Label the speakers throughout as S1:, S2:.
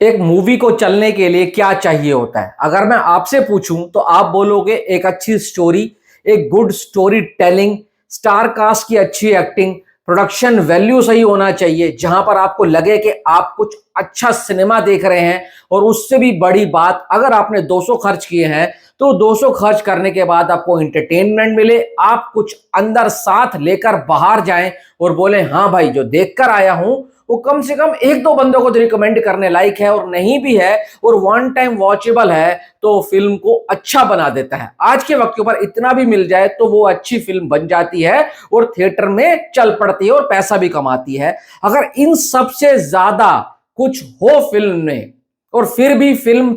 S1: एक मूवी को चलने के लिए क्या चाहिए होता है? अगर मैं आपसे पूछूं तो आप बोलोगे एक अच्छी स्टोरी, एक good story telling, star cast की अच्छी एक्टिंग, प्रोडक्शन वैल्यू सही होना चाहिए जहां पर आपको लगे कि आप कुछ अच्छा सिनेमा देख रहे हैं। और उससे भी बड़ी बात, अगर आपने 200 खर्च किए हैं तो 200 खर्च करने के बाद आपको एंटरटेनमेंट मिले, आप कुछ अंदर साथ लेकर बाहर जाएं और बोले हाँ भाई जो देखकर आया हूं वो कम से कम एक दो बंदों को तो रिकमेंड करने लायक है, और नहीं भी है और वन टाइम वॉचेबल है तो फिल्म को अच्छा बना देता है। आज के वक्त के ऊपर इतना भी मिल जाए तो वो अच्छी फिल्म बन जाती है और थिएटर में चल पड़ती है और पैसा भी कमाती है। अगर इन सबसे ज्यादा कुछ हो फिल्म में और फिर भी फिल्म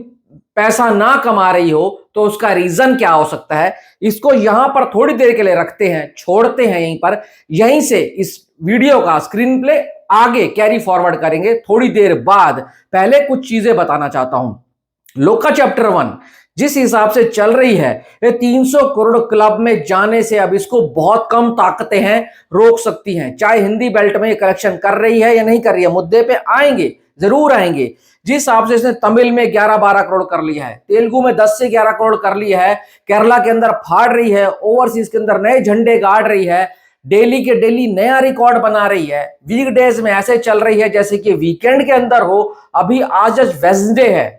S1: पैसा ना कमा रही हो तो उसका रीजन क्या हो सकता है, इसको यहां पर थोड़ी देर के लिए रखते हैं, छोड़ते हैं यहीं पर। यहीं से इस वीडियो का स्क्रीन प्ले आगे कैरी फॉरवर्ड करेंगे थोड़ी देर बाद। पहले कुछ चीजें बताना चाहता हूं। लोका चैप्टर 1 जिस हिसाब से चल रही है, ये 300 करोड़ क्लब में जाने से अब इसको बहुत कम ताकतें हैं रोक सकती हैं। चाहे हिंदी बेल्ट में ये कलेक्शन कर रही है या नहीं कर रही है, मुद्दे पे आएंगे, जरूर आएंगे। जिस हिसाब से इसने तमिल में 11-12 करोड़ कर लिया है, तेलुगु में 10 से 11 करोड़ कर लिया है, केरला के अंदर फाड़ रही है, ओवरसीज के अंदर नए झंडे गाड़ रही है, डेली के डेली नया रिकॉर्ड बना रही है। वीकडेज में ऐसे चल रही है जैसे कि वीकेंड के अंदर हो। अभी आज वेडनेसडे है,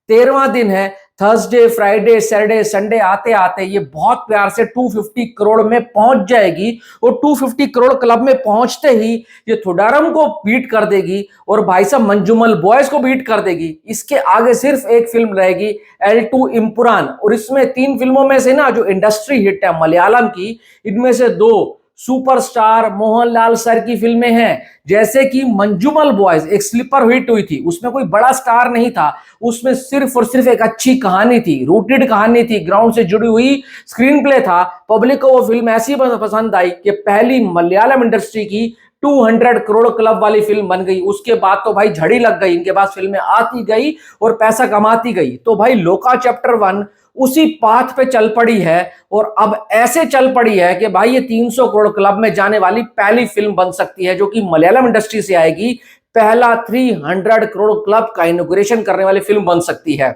S1: 13वां दिन है। थर्सडे, फ्राइडे, सैटरडे, संडे आते आते ये बहुत प्यार से 250 करोड़ में पहुंच जाएगी और 250 करोड़ क्लब में पहुंचते ही ये थोडारम को बीट कर देगी और भाई साहब मंजूमल बॉयज को बीट कर देगी। इसके आगे सिर्फ एक फिल्म रहेगी, L2 इम्पुरान। और इसमें 3 फिल्मों में से ना जो इंडस्ट्री हिट है मलयालम की, इनमें से 2 सुपरस्टार मोहनलाल सर की फिल्में हैं। जैसे कि मंजूमल बॉयज एक स्लीपर हिट हुई थी, उसमें कोई बड़ा स्टार नहीं था, उसमें सिर्फ और सिर्फ एक अच्छी कहानी थी, रूटेड कहानी थी, ग्राउंड से जुड़ी हुई स्क्रीन प्ले था। पब्लिक को वो फिल्म ऐसी पसंद आई कि पहली मलयालम इंडस्ट्री की 200 करोड़ क्लब वाली फिल्म बन गई। उसके बाद तो भाई झड़ी लग गई, इनके पास फिल्में आती गई और पैसा कमाती गई। तो भाई लोका चैप्टर 1 उसी पाथ पे चल पड़ी है और अब ऐसे चल पड़ी है कि भाई ये 300 करोड़ क्लब में जाने वाली पहली फिल्म बन सकती है जो कि मलयालम इंडस्ट्री से आएगी। पहला 300 करोड़ क्लब का इनॉग्रेशन करने वाली फिल्म बन सकती है।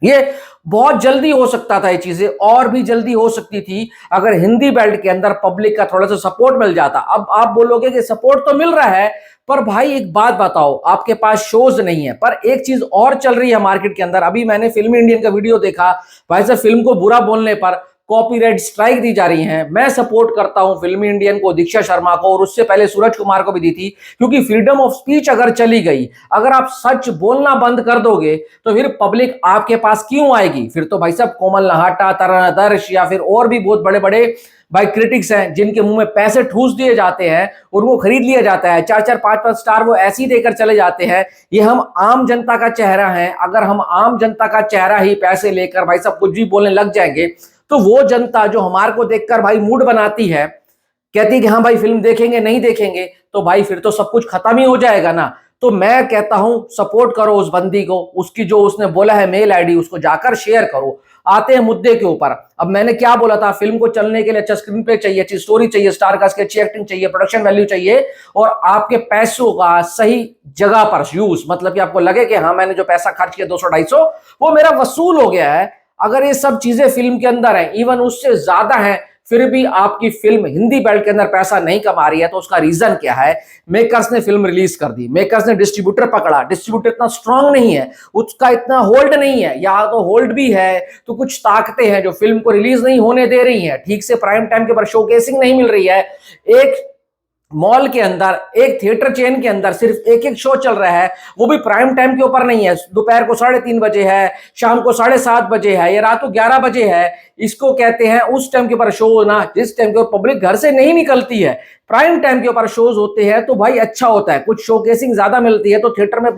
S1: ये बहुत जल्दी हो सकता था, ये चीजें और भी जल्दी हो सकती थी अगर हिंदी बेल्ट के अंदर पब्लिक का थोड़ा सा सपोर्ट मिल जाता। अब आप बोलोगे कि सपोर्ट तो मिल रहा है, पर भाई एक बात बताओ, आपके पास शोज नहीं है। पर एक चीज और चल रही है मार्केट के अंदर। अभी मैंने फिल्मी इंडियन का वीडियो देखा, भाई साहब फिल्म को बुरा बोलने पर कॉपीराइट स्ट्राइक दी जा रही है। मैं सपोर्ट करता हूं फिल्मी इंडियन को, दीक्षा शर्मा को, और उससे पहले सूरज कुमार को भी दी थी, क्योंकि फ्रीडम ऑफ स्पीच अगर चली गई, अगर आप सच बोलना बंद कर दोगे तो फिर पब्लिक आपके पास क्यों आएगी? फिर तो भाई साहब कोमल नहाटा, तरण आदर्श या फिर और भी बहुत बड़े बड़े भाई क्रिटिक्स हैं जिनके मुंह में पैसे ठूस दिए जाते हैं और वो खरीद लिया जाता है। 4-4, 5-5 स्टार वो ऐसे ही देकर चले जाते हैं। ये हम आम जनता का चेहरा है। अगर हम आम जनता का चेहरा ही पैसे लेकर भाई साहब कुछ भी बोलने लग जाएंगे तो वो जनता जो हमारे को देखकर भाई मूड बनाती है, कहती है कि हाँ भाई फिल्म देखेंगे, नहीं देखेंगे, तो भाई फिर तो सब कुछ खत्म ही हो जाएगा ना। तो मैं कहता हूं सपोर्ट करो उस बंदी को, उसकी जो उसने बोला है मेल आईडी उसको जाकर शेयर करो। आते हैं मुद्दे के ऊपर। अब मैंने क्या बोला था, फिल्म को चलने के लिए अच्छा स्क्रीन प्ले चाहिए, अच्छी स्टोरी चाहिए, स्टार कास्ट की अच्छी एक्टिंग चाहिए, प्रोडक्शन वैल्यू चाहिए और आपके पैसों का सही जगह पर यूज, मतलब कि आपको लगे कि हाँ मैंने जो पैसा खर्च किया 200-250 वो मेरा वसूल हो गया है। अगर ये सब चीजें फिल्म के अंदर है, इवन उससे ज्यादा है, फिर भी आपकी फिल्म हिंदी बेल्ट के अंदर पैसा नहीं कमा रही है, तो उसका रीजन क्या है? मेकर्स ने फिल्म रिलीज कर दी, मेकर्स ने डिस्ट्रीब्यूटर पकड़ा, डिस्ट्रीब्यूटर इतना स्ट्रांग नहीं है, उसका इतना होल्ड नहीं है, या तो होल्ड भी है तो कुछ ताकतें हैं जो फिल्म को रिलीज नहीं होने दे रही हैं, ठीक से प्राइम टाइम के ऊपर शोकेसिंग नहीं मिल रही है। एक मॉल के अंदर, एक थिएटर चेन के अंदर सिर्फ एक एक शो चल रहा है, वो भी प्राइम टाइम के ऊपर नहीं है। दोपहर को 3:30 बजे है, शाम को 7:30 बजे है, या रात को 11 बजे है। इसको कहते हैं उस टाइम के ऊपर शो ना, जिस टाइम के ऊपर पब्लिक घर से नहीं निकलती है। प्राइम टाइम के ऊपर शोज होते हैं तो भाई अच्छा होता है, कुछ शोकेसिंग ज्यादा मिलती है, तो थिएटर में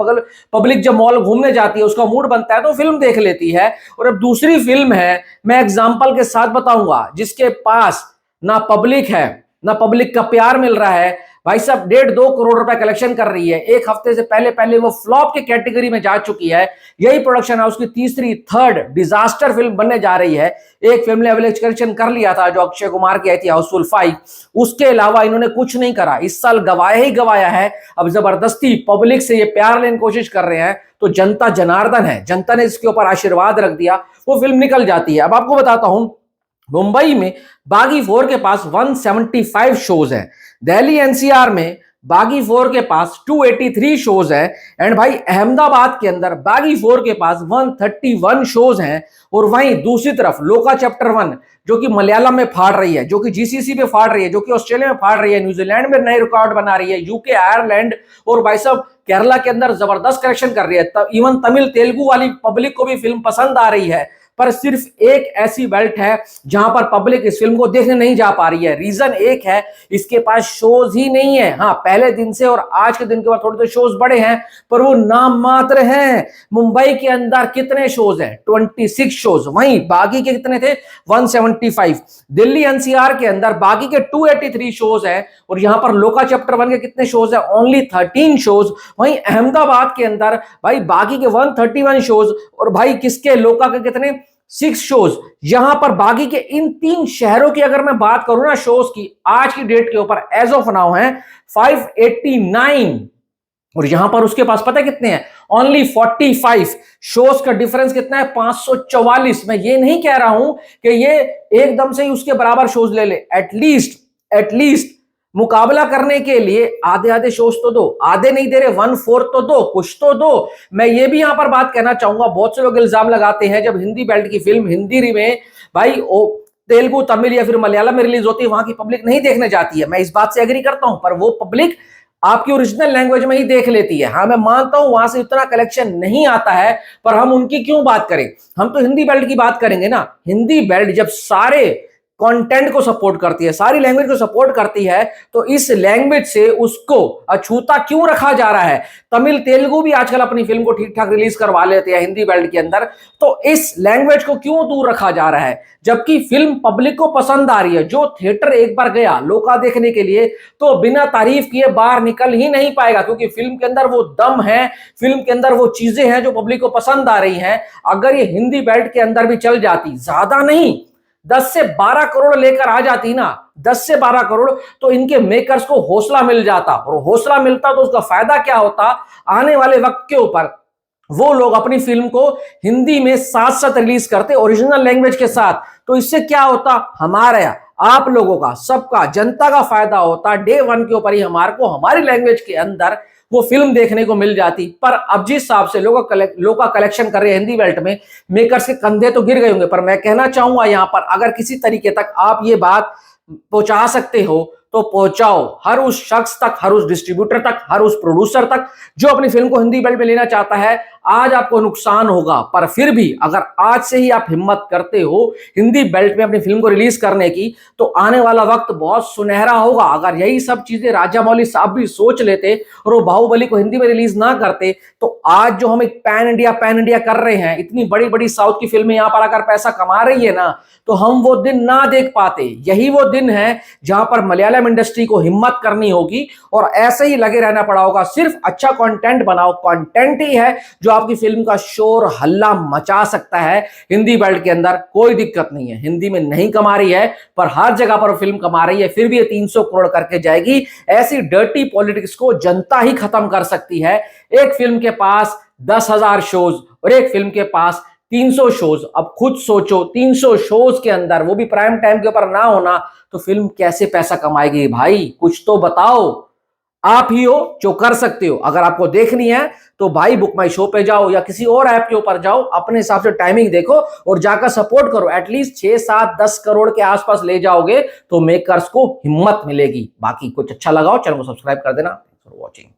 S1: पब्लिक जब मॉल घूमने जाती है उसका मूड बनता है तो फिल्म देख लेती है। और अब दूसरी फिल्म है, मैं एग्जाम्पल के साथ बताऊंगा, जिसके पास ना पब्लिक है, ना पब्लिक का प्यार मिल रहा है, भाई साहब 1.5-2 करोड़ रुपए कलेक्शन कर रही है। एक हफ्ते से पहले पहले वो फ्लॉप की कैटेगरी में जा चुकी है। यही प्रोडक्शन हाउस की तीसरी थर्ड डिजास्टर फिल्म बनने जा रही है। एक फिल्म ने एवरेज कलेक्शन कर लिया था जो अक्षय कुमार की आई थी हाउसफुल 5, उसके अलावा इन्होंने कुछ नहीं करा। इस साल गवाया ही गवाया है। अब जबरदस्ती पब्लिक से ये प्यार लेने की कोशिश कर रहे हैं तो जनता जनार्दन है, जनता ने इसके ऊपर आशीर्वाद रख दिया, वो फिल्म निकल जाती है। अब आपको बताता हूं, मुंबई में बागी 4 के पास 175 शोज हैं। दिल्ली एनसीआर में बागी 4 के पास 283 शोज है। एंड भाई अहमदाबाद के अंदर बागी 4 के पास 131 शोज हैं। और वहीं दूसरी तरफ लोका चैप्टर 1 जो कि मलयालम में फाड़ रही है, जो कि जीसीसी पे फाड़ रही है, जो कि ऑस्ट्रेलिया में फाड़ रही है, न्यूजीलैंड में नए रिकॉर्ड बना रही है, यूके, आयरलैंड और भाई साहब केरला के अंदर जबरदस्त कलेक्शन कर रही है। इवन तमिल तेलुगु वाली पब्लिक को भी फिल्म पसंद आ रही है। पर सिर्फ एक ऐसी बेल्ट है जहां पर पब्लिक इस फिल्म को देखने नहीं जा पा रही है। रीजन एक है, इसके पास शोज ही नहीं है। हाँ, पहले दिन से और आज के दिन के बाद थोड़े तो शोज बढ़े हैं, पर वो नाम मात्र हैं। मुंबई के अंदर कितने शोज हैं? 26 शोज। वहीं बागी के कितने थे? 175। दिल्ली एनसीआर के अंदर बागी के 283 शोज हैं और यहां पर लोका चैप्टर 1 के कितने शोज हैं? Only 13 shows. वहीं अहमदाबाद के अंदर भाई बागी के 131 शोज और भाई किसके? लोका के कितने? 6 शोज। यहां पर बागी के इन 3 शहरों की अगर मैं बात करूं ना शोज की, आज की डेट के ऊपर एज ऑफ नाउ है 589 और यहां पर उसके पास पता है कितने हैं? ओनली 45। शोज का डिफरेंस कितना है? 544। मैं ये नहीं कह रहा हूं कि ये एकदम से ही उसके बराबर शोज ले ले, एटलीस्ट मुकाबला करने के लिए आधे आधे शोज तो दो। आधे नहीं दे रहे, 1/4 तो दो, कुछ तो दो। मैं ये भी यहां पर बात कहना चाहूंगा, बहुत से लोग इल्जाम लगाते हैं जब हिंदी बेल्ट की फिल्म हिंदी में भाई तेलुगु, तमिल या फिर मलयालम में रिलीज होती है, वहां की पब्लिक नहीं देखने जाती है। मैं इस बात से एग्री करता हूं, पर वो पब्लिक आपकी ओरिजिनल लैंग्वेज में ही देख लेती है। हाँ, मैं मानता हूं वहां से इतना कलेक्शन नहीं आता है, पर हम उनकी क्यों बात करें? हम तो हिंदी बेल्ट की बात करेंगे ना। हिंदी बेल्ट जब सारे कंटेंट को सपोर्ट करती है, सारी लैंग्वेज को सपोर्ट करती है, तो इस लैंग्वेज से उसको अछूता क्यों रखा जा रहा है? तमिल तेलुगु भी आजकल अपनी फिल्म को ठीक ठाक रिलीज करवा लेते हैं हिंदी बेल्ट के अंदर, तो इस लैंग्वेज को क्यों दूर रखा जा रहा है? जबकि फिल्म पब्लिक को पसंद आ रही है। जो थिएटर एक बार गया लोका देखने के लिए, तो बिना तारीफ किए बाहर निकल ही नहीं पाएगा, क्योंकि फिल्म के अंदर वो दम है, फिल्म के अंदर वो चीजें हैं जो पब्लिक को पसंद आ रही हैं। अगर ये हिंदी बेल्ट के अंदर भी चल जाती, ज्यादा नहीं 10 से 12 करोड़ लेकर आ जाती ना, 10 से 12 करोड़, तो इनके मेकर्स को हौसला मिल जाता। और हौसला मिलता तो उसका फायदा क्या होता? आने वाले वक्त के ऊपर वो लोग अपनी फिल्म को हिंदी में साथ साथ रिलीज करते, ओरिजिनल लैंग्वेज के साथ। तो इससे क्या होता? हमारा, आप लोगों का, सबका, जनता का फायदा होता। डे 1 के ऊपर ही हमारे को हमारी लैंग्वेज के अंदर वो फिल्म देखने को मिल जाती। पर अब जिस हिसाब से लोग का कलेक्शन कर रहे हैं हिंदी बेल्ट में, मेकर्स के कंधे तो गिर गए होंगे। पर मैं कहना चाहूंगा यहां पर, अगर किसी तरीके तक आप ये बात पहुंचा सकते हो तो पहुंचाओ, हर उस शख्स तक, हर उस डिस्ट्रीब्यूटर तक, हर उस प्रोड्यूसर तक जो अपनी फिल्म को हिंदी बेल्ट में लेना चाहता है। आज आपको नुकसान होगा, पर फिर भी अगर आज से ही आप हिम्मत करते हो हिंदी बेल्ट में अपनी फिल्म को रिलीज करने की, तो आने वाला वक्त बहुत सुनहरा होगा। अगर यही सब चीजें राजामौली साहब भी सोच लेते और वो बाहुबली को हिंदी में रिलीज ना करते, तो आज जो हम एक पैन इंडिया कर रहे हैं, इतनी बड़ी बड़ी साउथ की फिल्में यहां पर आकर पैसा कमा रही है ना, तो हम वो दिन ना देख पाते। यही वो दिन है जहां पर मलयालम इंडस्ट्री को हिम्मत करनी होगी और ऐसे ही लगे रहना पड़ा होगा। सिर्फ अच्छा कंटेंट बनाओ, कंटेंट ही है जो आपकी फिल्म का शोर हल्ला मचा सकता है। हिंदी बेल्ट के अंदर कोई दिक्कत नहीं है, हिंदी में नहीं कमा रही है, पर हर जगह पर फिल्म कमा रही है, फिर भी ये 300 करोड़ करके जाएगी। ऐसी डर्टी पॉलिटिक्स को जनता ही खत्म कर सकती है। एक फिल्म के पास 10,000 शोज और एक फिल्म के पास 300 शोज। अब खुद सोचो, 300 शोज के अंदर, वो भी प्राइम टाइम के ऊपर ना होना, तो फिल्म कैसे पैसा कमाएगी? भाई कुछ तो बताओ। आप ही हो जो कर सकते हो। अगर आपको देखनी है तो भाई बुक माई शो पे जाओ या किसी और ऐप के ऊपर जाओ, अपने हिसाब से टाइमिंग देखो और जाकर सपोर्ट करो। एटलीस्ट 6, 7, 10 करोड़ के आसपास ले जाओगे तो मेकर्स को हिम्मत मिलेगी। बाकी कुछ अच्छा लगाओ, चैनल को सब्सक्राइब कर देना। Thanks for watching.